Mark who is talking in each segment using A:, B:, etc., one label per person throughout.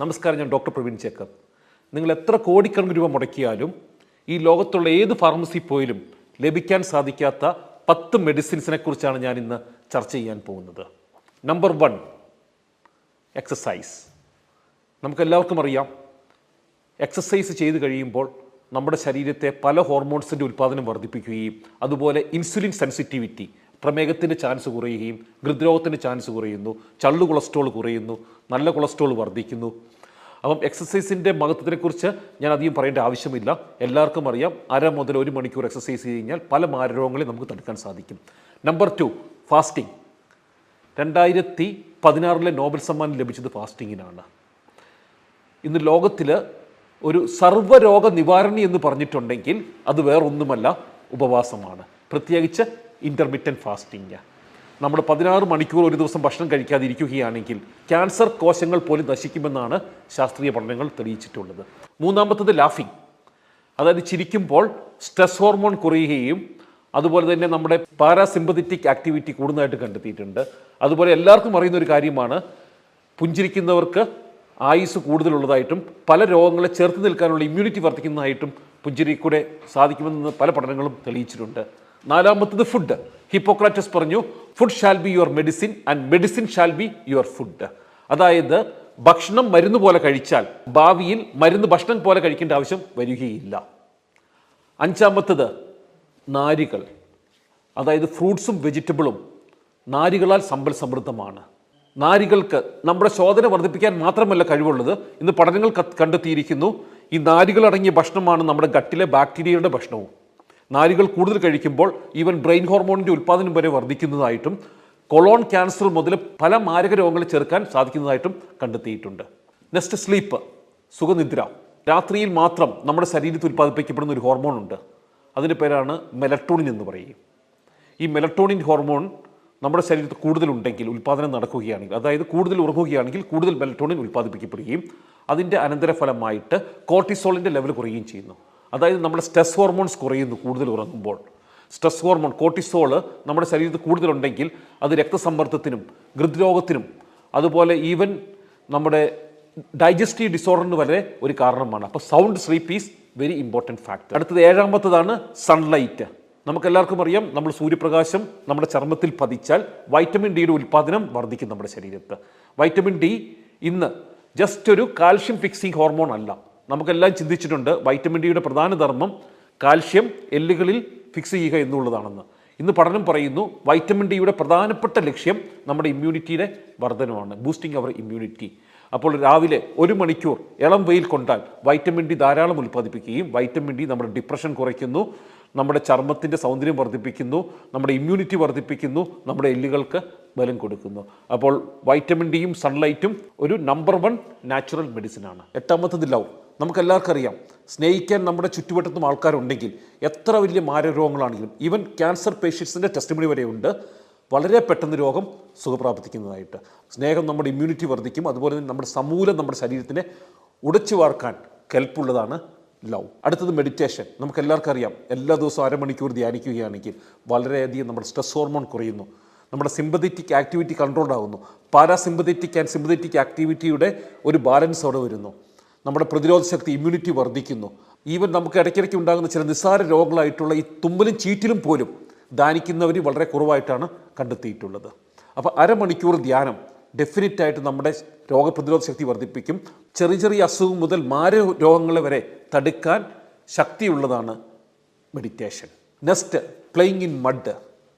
A: നമസ്കാരം, ഞാൻ ഡോക്ടർ പ്രവീൺ ചേക്കർ. നിങ്ങൾ എത്ര കോടിക്കണക്കിന് രൂപ മുടക്കിയാലും ഈ ലോകത്തുള്ള ഏത് ഫാർമസി പോയാലും ലഭിക്കാൻ സാധിക്കാത്ത 10 മെഡിസിൻസിനെ കുറിച്ചാണ് ഞാൻ ഇന്ന് ചർച്ച ചെയ്യാൻ പോകുന്നത്. Number 1, exercise. നമുക്കെല്ലാവർക്കും അറിയാം, എക്സസൈസ് ചെയ്ത് കഴിയുമ്പോൾ നമ്മുടെ ശരീരത്തെ പല ഹോർമോൺസിൻ്റെ ഉൽപ്പാദനം വർദ്ധിപ്പിക്കുകയും അതുപോലെ ഇൻസുലിൻ സെൻസിറ്റിവിറ്റി, പ്രമേഹത്തിൻ്റെ ചാൻസ് കുറയുകയും ഹൃദ്രോഗത്തിൻ്റെ ചാൻസ് കുറയുന്നു, ചള്ളു കൊളസ്ട്രോൾ കുറയുന്നു, നല്ല കൊളസ്ട്രോൾ വർദ്ധിക്കുന്നു. അപ്പം എക്സസൈസിൻ്റെ മഹത്വത്തെക്കുറിച്ച് ഞാൻ അധികം പറയേണ്ട ആവശ്യമില്ല. എല്ലാവർക്കും അറിയാം, 1/2 മുതൽ 1 മണിക്കൂർ എക്സസൈസ് ചെയ്ത് കഴിഞ്ഞാൽ പല മാരരോഗങ്ങളെ നമുക്ക് തടുക്കാൻ സാധിക്കും. Number 2, fasting. 2016 നോബൽ സമ്മാനം ലഭിച്ചത് ഫാസ്റ്റിങ്ങിനാണ്. ഇന്ന് ലോകത്തിൽ ഒരു സർവ്വരോഗ നിവാരണി എന്ന് പറഞ്ഞിട്ടുണ്ടെങ്കിൽ അത് വേറൊന്നുമല്ല, ഉപവാസമാണ്. പ്രത്യേകിച്ച് ഇൻ്റർമിറ്റൻറ്റ് ഫാസ്റ്റിംഗ്. നമ്മൾ 16 മണിക്കൂർ ഒരു ദിവസം ഭക്ഷണം കഴിക്കാതിരിക്കുകയാണെങ്കിൽ ക്യാൻസർ കോശങ്ങൾ പോലും നശിക്കുമെന്നാണ് ശാസ്ത്രീയ പഠനങ്ങൾ തെളിയിച്ചിട്ടുള്ളത്. മൂന്നാമത്തത് ലാഫിംഗ്, അതായത് ചിരിക്കുമ്പോൾ സ്ട്രെസ് ഹോർമോൺ കുറയുകയും അതുപോലെ തന്നെ നമ്മുടെ പാരാസിമ്പതറ്റിക് ആക്ടിവിറ്റി കൂടുന്നതായിട്ട് കണ്ടെത്തിയിട്ടുണ്ട്. അതുപോലെ എല്ലാവർക്കും അറിയുന്ന ഒരു കാര്യമാണ്, പുഞ്ചിരിക്കുന്നവർക്ക് ആയുസ് കൂടുതലുള്ളതായിട്ടും പല രോഗങ്ങളെ ചെറുത്ത് നിൽക്കാനുള്ള ഇമ്മ്യൂണിറ്റി വർദ്ധിക്കുന്നതായിട്ടും പുഞ്ചിരി കൂടെ സാധിക്കുമെന്ന് പല പഠനങ്ങളും തെളിയിച്ചിട്ടുണ്ട്. നാലാമത്തത് ഫുഡ്. ഹിപ്പോക്രാറ്റസ് പറഞ്ഞു, food shall be your medicine and medicine shall be your food. അതായത് ഭക്ഷണം മരുന്ന് പോലെ കഴിച്ചാൽ ഭാവിയിൽ മരുന്ന് ഭക്ഷണം പോലെ കഴിക്കേണ്ട ആവശ്യം വരികയില്ല. അഞ്ചാമത്തത് നാരുകൾ, അതായത് ഫ്രൂട്ട്സും വെജിറ്റബിളും നാരുകളാൽ സമ്പൽ സമൃദ്ധമാണ്. നാരുകൾക്ക് നമ്മുടെ ശോധന വർദ്ധിപ്പിക്കാൻ മാത്രമല്ല കഴിവുള്ളത്, ഇന്ന് പഠനങ്ങൾ കണ്ടെത്തിയിരിക്കുന്നു, ഈ നാരുകൾ അടങ്ങിയ ഭക്ഷണമാണ് നമ്മുടെ ഗട്ടിലെ ബാക്ടീരിയയുടെ ഭക്ഷണവും. നാരുകൾ കൂടുതൽ കഴിക്കുമ്പോൾ ഈവൻ ബ്രെയിൻ ഹോർമോണിൻ്റെ ഉൽപ്പാദനം വരെ വർദ്ധിക്കുന്നതായിട്ടും കൊളോൺ ക്യാൻസർ മുതൽ പല മാരക രോഗങ്ങളെ ചെറുക്കാൻ സാധിക്കുന്നതായിട്ടും കണ്ടെത്തിയിട്ടുണ്ട്. നെക്സ്റ്റ്, സ്ലീപ്പ്, സുഖനിദ്ര. രാത്രിയിൽ മാത്രം നമ്മുടെ ശരീരത്തിൽ ഉൽപ്പാദിപ്പിക്കപ്പെടുന്ന ഒരു ഹോർമോൺ ഉണ്ട്, അതിൻ്റെ പേരാണ് മെലട്ടോണിൻ എന്ന് പറയും. ഈ മെലട്ടോണിൻ ഹോർമോൺ നമ്മുടെ ശരീരത്തിൽ കൂടുതലുണ്ടെങ്കിൽ, ഉൽപ്പാദനം നടക്കുകയാണെങ്കിൽ, അതായത് കൂടുതൽ ഉറങ്ങുകയാണെങ്കിൽ കൂടുതൽ മെലട്ടോണിൻ ഉൽപ്പാദിപ്പിക്കപ്പെടുകയും അതിൻ്റെ അനന്തരഫലമായിട്ട് കോർട്ടിസോളിൻ്റെ ലെവൽ കുറയുകയും ചെയ്യുന്നു. അതായത് നമ്മുടെ സ്ട്രെസ് ഹോർമോൺസ് കുറയുന്നു കൂടുതൽ ഉറങ്ങുമ്പോൾ. സ്ട്രെസ് ഹോർമോൺ കോർട്ടിസോള് നമ്മുടെ ശരീരത്തിൽ കൂടുതലുണ്ടെങ്കിൽ അത് രക്തസമ്മർദ്ദത്തിനും ഹൃദ്രോഗത്തിനും അതുപോലെ ഈവൻ നമ്മുടെ ഡൈജസ്റ്റീവ് ഡിസോർഡറിന് വരെ ഒരു കാരണമാണ്. അപ്പോൾ sound sleep is very important factor. അടുത്തത് 7ാമത്തതാണ് സൺലൈറ്റ്. നമുക്കെല്ലാവർക്കും അറിയാം, നമ്മൾ സൂര്യപ്രകാശം നമ്മുടെ ചർമ്മത്തിൽ പതിച്ചാൽ വൈറ്റമിൻ ഡിയുടെ ഉൽപ്പാദനം വർദ്ധിക്കും നമ്മുടെ ശരീരത്ത്. വൈറ്റമിൻ ഡി ഇന്ന് ജസ്റ്റ് ഒരു കാൽഷ്യം ഫിക്സിംഗ് ഹോർമോൺ അല്ല. നമുക്കെല്ലാം ചിന്തിച്ചിട്ടുണ്ട് വൈറ്റമിൻ ഡിയുടെ പ്രധാന ധർമ്മം കാൽഷ്യം എല്ലുകളിൽ ഫിക്സ് ചെയ്യുക എന്നുള്ളതാണെന്ന്. ഇന്ന് പഠനം പറയുന്നു വൈറ്റമിൻ ഡിയുടെ പ്രധാനപ്പെട്ട ലക്ഷ്യം നമ്മുടെ ഇമ്മ്യൂണിറ്റിയുടെ വർധനമാണ്, ബൂസ്റ്റിംഗ് അവർ ഇമ്മ്യൂണിറ്റി. അപ്പോൾ രാവിലെ 1 മണിക്കൂർ ഇളം വെയിൽ കൊണ്ടാൽ വൈറ്റമിൻ ഡി ധാരാളം ഉൽപ്പാദിപ്പിക്കുകയും വൈറ്റമിൻ ഡി നമ്മുടെ ഡിപ്രഷൻ കുറയ്ക്കുന്നു, നമ്മുടെ ചർമ്മത്തിൻ്റെ സൗന്ദര്യം വർദ്ധിപ്പിക്കുന്നു, നമ്മുടെ ഇമ്മ്യൂണിറ്റി വർദ്ധിപ്പിക്കുന്നു, നമ്മുടെ എല്ലുകൾക്ക് ബലം കൊടുക്കുന്നു. അപ്പോൾ വൈറ്റമിൻ ഡിയും സൺലൈറ്റും ഒരു നമ്പർ 1 നാച്ചുറൽ മെഡിസിനാണ്. 8ാമത്തത് ലവ്. നമുക്കെല്ലാവർക്കും അറിയാം, സ്നേഹിക്കാൻ നമ്മുടെ ചുറ്റുവട്ടത്തും ആൾക്കാരുണ്ടെങ്കിൽ എത്ര വലിയ മാരരോഗങ്ങളാണെങ്കിലും, ഈവൻ ക്യാൻസർ പേഷ്യൻസിൻ്റെ ടെസ്റ്റിമണി വരെയുണ്ട്, വളരെ പെട്ടെന്ന് രോഗം സുഖപ്രാപിക്കുന്നതായിട്ട്. സ്നേഹം നമ്മുടെ ഇമ്മ്യൂണിറ്റി വർദ്ധിക്കും, അതുപോലെ തന്നെ നമ്മുടെ സമൂലം നമ്മുടെ ശരീരത്തിനെ ഉടച്ചു വാർക്കാൻ കെൽപ്പുള്ളതാണ് ലവ്. അടുത്തത് മെഡിറ്റേഷൻ. നമുക്കെല്ലാവർക്കും അറിയാം, എല്ലാ ദിവസവും 1/2 മണിക്കൂർ ധ്യാനിക്കുകയാണെങ്കിൽ വളരെയധികം നമ്മുടെ സ്ട്രെസ് ഹോർമോൺ കുറയുന്നു, നമ്മുടെ സിമ്പതറ്റിക് ആക്ടിവിറ്റി കൺട്രോൾഡ് ആകുന്നു, പാരാസിമ്പതറ്റിക് ആൻഡ് സിമ്പതറ്റിക് ആക്ടിവിറ്റിയുടെ ഒരു ബാലൻസ് അവിടെ വരുന്നു, നമ്മുടെ പ്രതിരോധ ശക്തി ഇമ്മ്യൂണിറ്റി വർദ്ധിക്കുന്നു. ഈവൻ നമുക്ക് ഇടയ്ക്കിടയ്ക്ക് ഉണ്ടാകുന്ന ചില നിസ്സാര രോഗങ്ങളായിട്ടുള്ള ഈ തുമ്മലും ചീറ്റിലും പോലും ധ്യാനിക്കുന്നവർ വളരെ കുറവായിട്ടാണ് കണ്ടെത്തിയിട്ടുള്ളത്. അപ്പോൾ 1/2 മണിക്കൂർ ധ്യാനം ഡെഫിനറ്റായിട്ട് നമ്മുടെ രോഗപ്രതിരോധ ശക്തി വർദ്ധിപ്പിക്കും. ചെറിയ ചെറിയ അസുഖം മുതൽ രോഗങ്ങളെ വരെ തടുക്കാൻ ശക്തിയുള്ളതാണ് meditation. Next, playing in mud,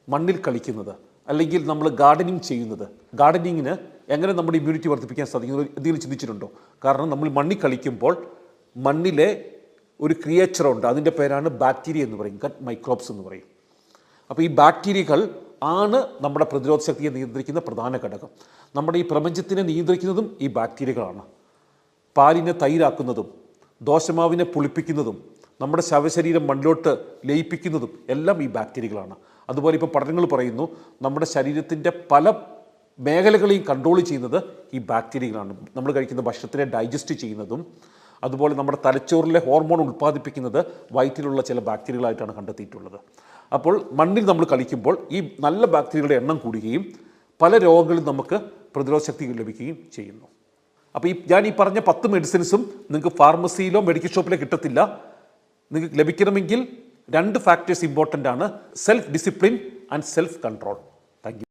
A: മണ്ണിൽ കളിക്കുന്നത്, അല്ലെങ്കിൽ നമ്മൾ ഗാർഡനിങ് ചെയ്യുന്നത്. ഗാർഡനിങ്ങിന് എങ്ങനെ നമ്മുടെ ഇമ്മ്യൂണിറ്റി വർദ്ധിപ്പിക്കാൻ സാധിക്കുന്നത് എന്തെങ്കിലും ചിന്തിച്ചിട്ടുണ്ടോ? കാരണം നമ്മൾ മണ്ണിൽ കളിക്കുമ്പോൾ മണ്ണിലെ ഒരു ക്രിയേച്ചറുണ്ട്, അതിൻ്റെ പേരാണ് ബാക്ടീരിയ എന്ന് പറയും, ഗട്ട് മൈക്രോബ്സ് എന്ന് പറയും. അപ്പോൾ ഈ ബാക്ടീരിയകൾ ആണ് നമ്മുടെ പ്രതിരോധ ശക്തിയെ നിയന്ത്രിക്കുന്ന പ്രധാന ഘടകം. നമ്മുടെ ഈ പ്രപഞ്ചത്തിനെ നിയന്ത്രിക്കുന്നതും ഈ ബാക്ടീരിയകളാണ്. പാലിനെ തൈരാക്കുന്നതും ദോശമാവിനെ പുളിപ്പിക്കുന്നതും നമ്മുടെ ശവശരീരം മണ്ണിലോട്ട് ലയിപ്പിക്കുന്നതും എല്ലാം ഈ ബാക്ടീരിയകളാണ്. അതുപോലെ ഇപ്പോൾ പഠനങ്ങൾ പറയുന്നു നമ്മുടെ ശരീരത്തിൻ്റെ പല മേഖലകളെയും കൺട്രോൾ ചെയ്യുന്നത് ഈ ബാക്ടീരിയകളാണ്. നമ്മൾ കഴിക്കുന്ന ഭക്ഷണത്തിനെ ഡൈജസ്റ്റ് ചെയ്യുന്നതും അതുപോലെ നമ്മുടെ തലച്ചോറിലെ ഹോർമോൺ ഉൽപ്പാദിപ്പിക്കുന്നത് വയറ്റിലുള്ള ചില ബാക്ടീരിയകളായിട്ടാണ് കണ്ടെത്തിയിട്ടുള്ളത്. അപ്പോൾ മണ്ണിൽ നമ്മൾ കളിക്കുമ്പോൾ ഈ നല്ല ബാക്ടീരിയകളുടെ എണ്ണം കൂടുകയും പല രോഗങ്ങളും നമുക്ക് പ്രതിരോധ ശക്തി ലഭിക്കുകയും ചെയ്യുന്നു. അപ്പോൾ ഞാൻ ഈ പറഞ്ഞ 10 മെഡിസിൻസും നിങ്ങൾക്ക് ഫാർമസിയിലോ മെഡിക്കൽ ഷോപ്പിലോ കിട്ടത്തില്ല. നിങ്ങൾക്ക് ലഭിക്കണമെങ്കിൽ 2 ഫാക്ടേഴ്സ് ഇമ്പോർട്ടൻ്റ് ആണ്: self discipline and self control. Thank you.